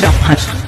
Chapman.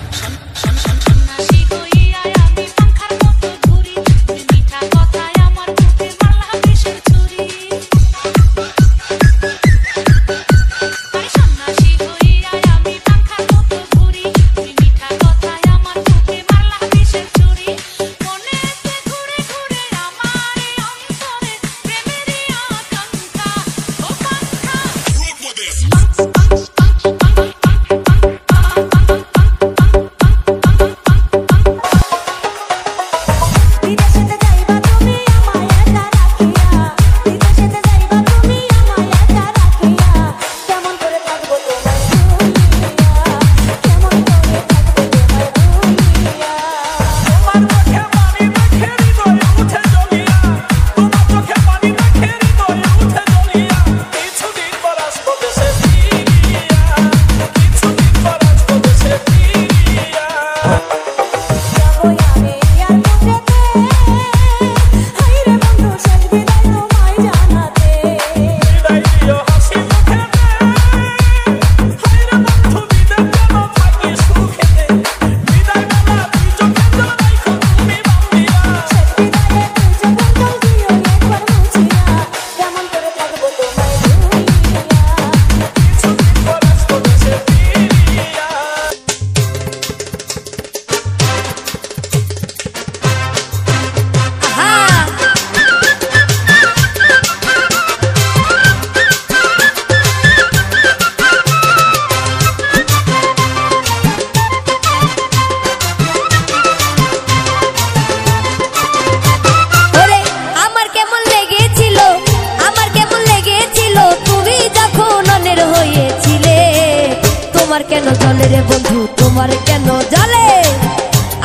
তোমার কেন জলে রে বন্ধু তোমার কেন জলে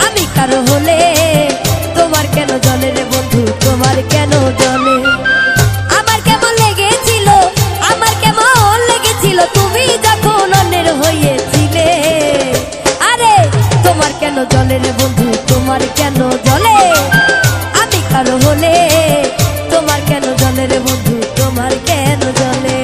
আমি কারো হলে তোমার কেন জলে রে বন্ধু তোমার কেন জলে আমার কেমন লেগেছিল তুমি যখন অন্যের হয়েছিলে আরে তোমার কেন জলে রে বন্ধু তোমার কেন জলে আমি কারো হলে তোমার কেন জলে রে বন্ধু তোমার কেন জলে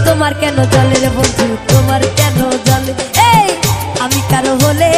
তোমার কেন জলে রে বন্ধু তোমার কেন জলে এই আমি কারো হলে